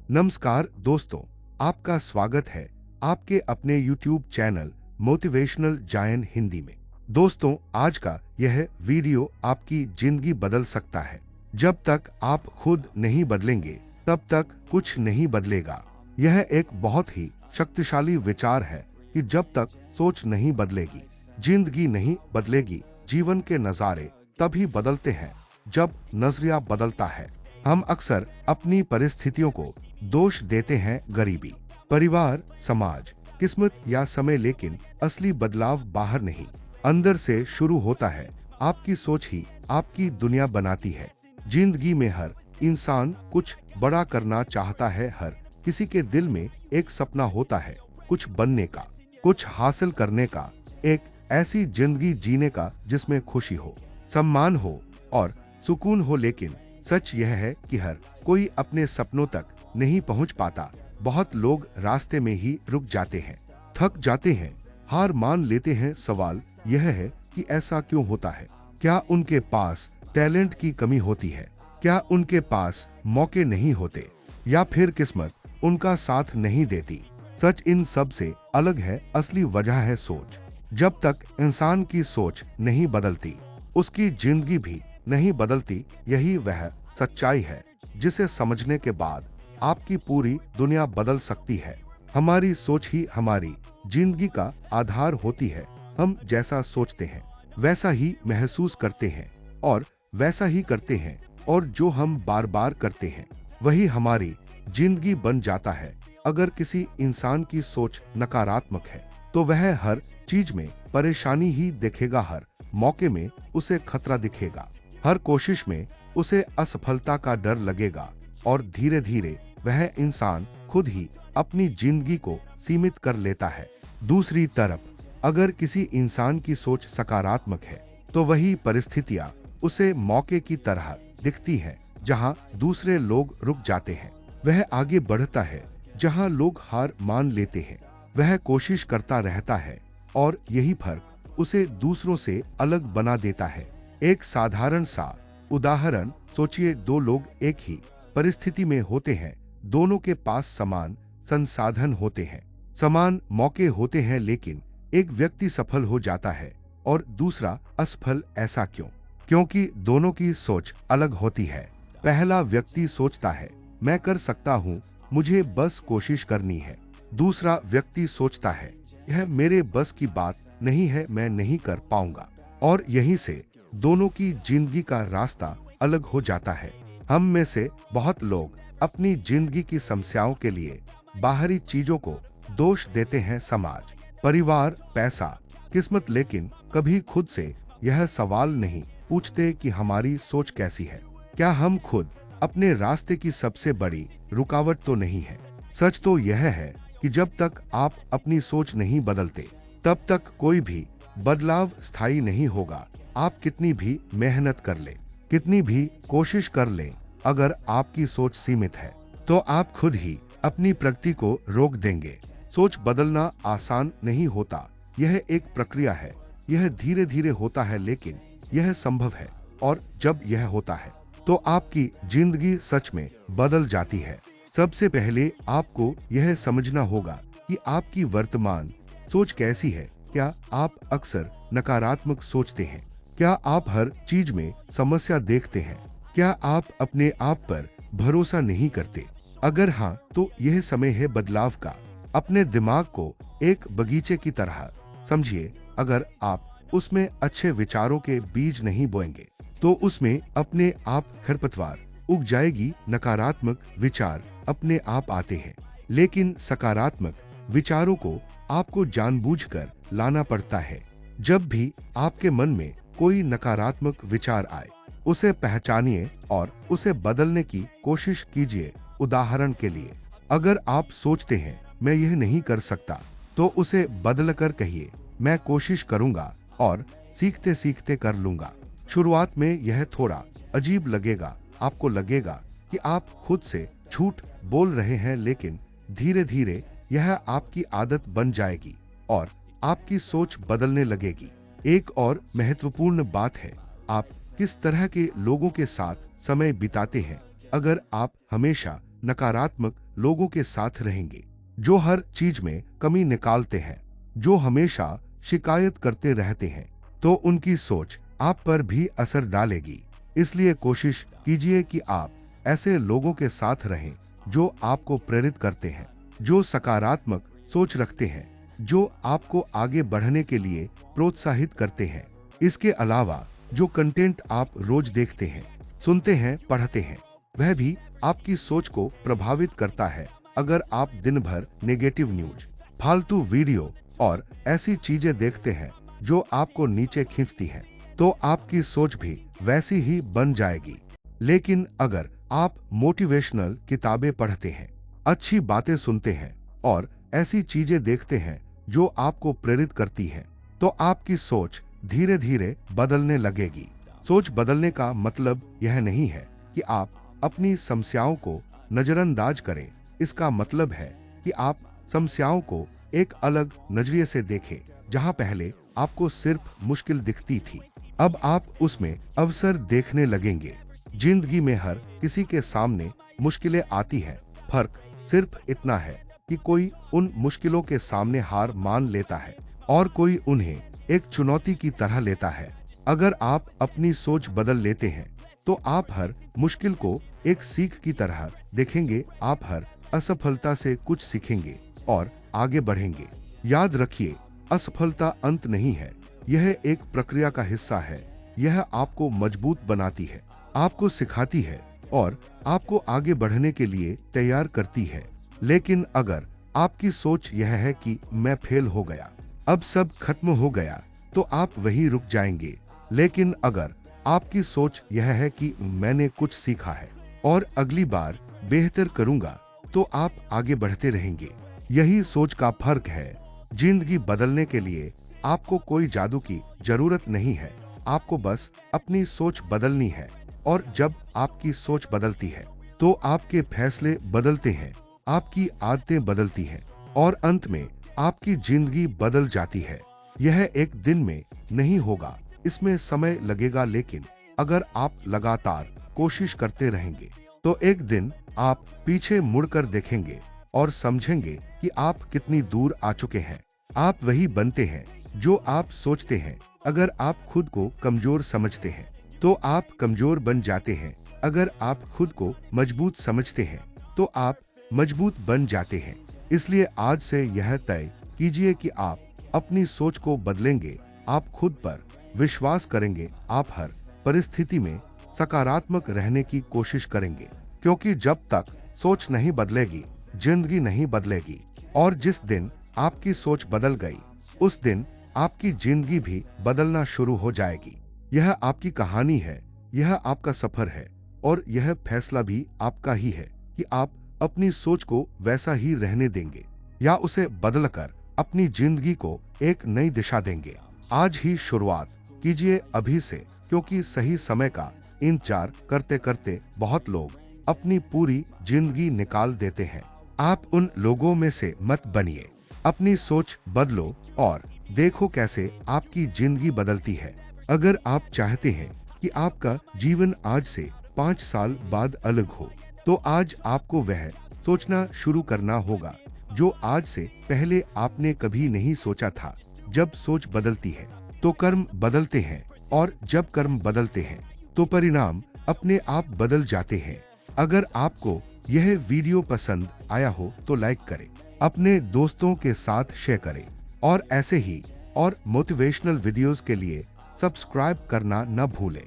नमस्कार दोस्तों, आपका स्वागत है आपके अपने YouTube चैनल मोटिवेशनल जायन हिंदी में। दोस्तों, आज का यह वीडियो आपकी जिंदगी बदल सकता है। जब तक आप खुद नहीं बदलेंगे तब तक कुछ नहीं बदलेगा। यह एक बहुत ही शक्तिशाली विचार है कि जब तक सोच नहीं बदलेगी जिंदगी नहीं बदलेगी। जीवन के नजारे तभी बदलते हैं जब नजरिया बदलता है। हम अक्सर अपनी परिस्थितियों को दोष देते हैं, गरीबी, परिवार, समाज, किस्मत या समय, लेकिन असली बदलाव बाहर नहीं, अंदर से शुरू होता है। आपकी सोच ही आपकी दुनिया बनाती है। जिंदगी में हर इंसान कुछ बड़ा करना चाहता है। हर किसी के दिल में एक सपना होता है, कुछ बनने का, कुछ हासिल करने का, एक ऐसी जिंदगी जीने का जिसमें खुशी हो, सम्मान हो और सुकून हो। लेकिन सच यह है कि हर कोई अपने सपनों तक नहीं पहुंच पाता। बहुत लोग रास्ते में ही रुक जाते हैं, थक जाते हैं, हार मान लेते हैं। सवाल यह है कि ऐसा क्यों होता है? क्या उनके पास टैलेंट की कमी होती है? क्या उनके पास मौके नहीं होते? या फिर किस्मत उनका साथ नहीं देती? सच इन सब से अलग है। असली वजह है सोच। जब तक इंसान की सोच नहीं बदलती उसकी जिंदगी भी नहीं बदलती। यही वह सच्चाई है जिसे समझने के बाद आपकी पूरी दुनिया बदल सकती है। हमारी सोच ही हमारी जिंदगी का आधार होती है। हम जैसा सोचते हैं वैसा ही महसूस करते हैं और वैसा ही करते हैं, और जो हम बार बार करते हैं वही हमारी जिंदगी बन जाता है। अगर किसी इंसान की सोच नकारात्मक है तो वह हर चीज में परेशानी ही देखेगा। हर मौके में उसे खतरा दिखेगा, हर कोशिश में उसे असफलता का डर लगेगा, और धीरे धीरे वह इंसान खुद ही अपनी जिंदगी को सीमित कर लेता है। दूसरी तरफ अगर किसी इंसान की सोच सकारात्मक है तो वही परिस्थितियां उसे मौके की तरह दिखती हैं। जहां दूसरे लोग रुक जाते हैं वह आगे बढ़ता है, जहां लोग हार मान लेते हैं वह कोशिश करता रहता है, और यही फर्क उसे दूसरों से अलग बना देता है। एक साधारण सा उदाहरण सोचिए, दो लोग एक ही परिस्थिति में होते हैं, दोनों के पास समान संसाधन होते हैं, समान मौके होते हैं, लेकिन एक व्यक्ति सफल हो जाता है और दूसरा असफल। ऐसा क्यों? क्योंकि दोनों की सोच अलग होती है। पहला व्यक्ति सोचता है मैं कर सकता हूँ, मुझे बस कोशिश करनी है। दूसरा व्यक्ति सोचता है यह मेरे बस की बात नहीं है, मैं नहीं कर पाऊंगा। और यहीं से दोनों की जिंदगी का रास्ता अलग हो जाता है। हम में से बहुत लोग अपनी जिंदगी की समस्याओं के लिए बाहरी चीजों को दोष देते हैं, समाज, परिवार, पैसा, किस्मत, लेकिन कभी खुद से यह सवाल नहीं पूछते कि हमारी सोच कैसी है। क्या हम खुद अपने रास्ते की सबसे बड़ी रुकावट तो नहीं है? सच तो यह है कि जब तक आप अपनी सोच नहीं बदलते तब तक कोई भी बदलाव स्थायी नहीं होगा। आप कितनी भी मेहनत कर ले, कितनी भी कोशिश कर ले, अगर आपकी सोच सीमित है तो आप खुद ही अपनी प्रगति को रोक देंगे। सोच बदलना आसान नहीं होता, यह एक प्रक्रिया है। यह धीरे धीरे होता है, लेकिन यह संभव है, और जब यह होता है तो आपकी जिंदगी सच में बदल जाती है। सबसे पहले आपको यह समझना होगा कि आपकी वर्तमान सोच कैसी है। क्या आप अक्सर नकारात्मक सोचते हैं? क्या आप हर चीज में समस्या देखते हैं? क्या आप अपने आप पर भरोसा नहीं करते? अगर हाँ, तो यह समय है बदलाव का। अपने दिमाग को एक बगीचे की तरह समझिए। अगर आप उसमें अच्छे विचारों के बीज नहीं बोएंगे तो उसमें अपने आप खरपतवार उग जाएगी। नकारात्मक विचार अपने आप आते हैं, लेकिन सकारात्मक विचारों को आपको जानबूझकर लाना पड़ता है। जब भी आपके मन में कोई नकारात्मक विचार आए उसे पहचानिए और उसे बदलने की कोशिश कीजिए। उदाहरण के लिए, अगर आप सोचते हैं मैं यह नहीं कर सकता तो उसे बदलकर कहिए मैं कोशिश करूंगा और सीखते सीखते कर लूंगा। शुरुआत में यह थोड़ा अजीब लगेगा, आपको लगेगा कि आप खुद से झूठ बोल रहे हैं, लेकिन धीरे धीरे यह आपकी आदत बन जाएगी और आपकी सोच बदलने लगेगी। एक और महत्वपूर्ण बात है, आप किस तरह के लोगों के साथ समय बिताते हैं। अगर आप हमेशा नकारात्मक लोगों के साथ रहेंगे जो हर चीज में कमी निकालते हैं, जो हमेशा शिकायत करते रहते हैं, तो उनकी सोच आप पर भी असर डालेगी। इसलिए कोशिश कीजिए कि आप ऐसे लोगों के साथ रहें जो आपको प्रेरित करते हैं, जो सकारात्मक सोच रखते हैं, जो आपको आगे बढ़ने के लिए प्रोत्साहित करते हैं। इसके अलावा जो कंटेंट आप रोज देखते हैं, सुनते हैं, पढ़ते हैं, वह भी आपकी सोच को प्रभावित करता है। अगर आप दिन भर नेगेटिव न्यूज, फालतू वीडियो और ऐसी चीजें देखते हैं जो आपको नीचे खींचती हैं, तो आपकी सोच भी वैसी ही बन जाएगी। लेकिन अगर आप मोटिवेशनल किताबें पढ़ते हैं, अच्छी बातें सुनते हैं और ऐसी चीजें देखते हैं जो आपको प्रेरित करती हैं, तो आपकी सोच धीरे धीरे बदलने लगेगी। सोच बदलने का मतलब यह नहीं है कि आप अपनी समस्याओं को नजरअंदाज करें। इसका मतलब है कि आप समस्याओं को एक अलग नजरिए से देखें। जहां पहले आपको सिर्फ मुश्किल दिखती थी, अब आप उसमें अवसर देखने लगेंगे। जिंदगी में हर किसी के सामने मुश्किलें आती हैं। फर्क सिर्फ इतना है कि कोई उन मुश्किलों के सामने हार मान लेता है और कोई उन्हें एक चुनौती की तरह लेता है। अगर आप अपनी सोच बदल लेते हैं, तो आप हर मुश्किल को एक सीख की तरह देखेंगे। आप हर असफलता से कुछ सीखेंगे और आगे बढ़ेंगे। याद रखिए, असफलता अंत नहीं है, यह एक प्रक्रिया का हिस्सा है। यह आपको मजबूत बनाती है, आपको सिखाती है और आपको आगे बढ़ने के लिए तैयार करती है। लेकिन अगर आपकी सोच यह है कि मैं फेल हो गया, अब सब खत्म हो गया, तो आप वहीं रुक जाएंगे। लेकिन अगर आपकी सोच यह है कि मैंने कुछ सीखा है और अगली बार बेहतर करूंगा, तो आप आगे बढ़ते रहेंगे। यही सोच का फर्क है। जिंदगी बदलने के लिए आपको कोई जादू की जरूरत नहीं है, आपको बस अपनी सोच बदलनी है। और जब आपकी सोच बदलती है, तो आपके फैसले बदलते हैं, आपकी आदतें बदलती हैं और अंत में आपकी जिंदगी बदल जाती है। यह एक दिन में नहीं होगा, इसमें समय लगेगा, लेकिन अगर आप लगातार कोशिश करते रहेंगे, तो एक दिन आप पीछे मुड़कर देखेंगे और समझेंगे कि आप कितनी दूर आ चुके हैं। आप वही बनते हैं जो आप सोचते हैं। अगर आप खुद को कमजोर समझते हैं, तो आप कमजोर बन जाते हैं। अगर आप खुद को मजबूत समझते हैं, तो आप मजबूत बन जाते हैं। इसलिए आज से यह तय कीजिए कि आप अपनी सोच को बदलेंगे, आप खुद पर विश्वास करेंगे, आप हर परिस्थिति में सकारात्मक रहने की कोशिश करेंगे। क्योंकि जब तक सोच नहीं बदलेगी, जिंदगी नहीं बदलेगी। और जिस दिन आपकी सोच बदल गई, उस दिन आपकी जिंदगी भी बदलना शुरू हो जाएगी। यह आपकी कहानी है, यह आपका सफर है और यह फैसला भी आपका ही है कि आप अपनी सोच को वैसा ही रहने देंगे या उसे बदलकर अपनी जिंदगी को एक नई दिशा देंगे। आज ही शुरुआत कीजिए, अभी से, क्योंकि सही समय का इंतजार करते करते बहुत लोग अपनी पूरी जिंदगी निकाल देते हैं। आप उन लोगों में से मत बनिए। अपनी सोच बदलो और देखो कैसे आपकी जिंदगी बदलती है। अगर आप चाहते हैं कि आपका जीवन आज से 5 साल बाद अलग हो, तो आज आपको वह सोचना शुरू करना होगा जो आज से पहले आपने कभी नहीं सोचा था। जब सोच बदलती है, तो कर्म बदलते हैं और जब कर्म बदलते हैं, तो परिणाम अपने आप बदल जाते हैं। अगर आपको यह वीडियो पसंद आया हो, तो लाइक करें, अपने दोस्तों के साथ शेयर करें और ऐसे ही और मोटिवेशनल वीडियोस के लिए सब्सक्राइब करना न भूलें।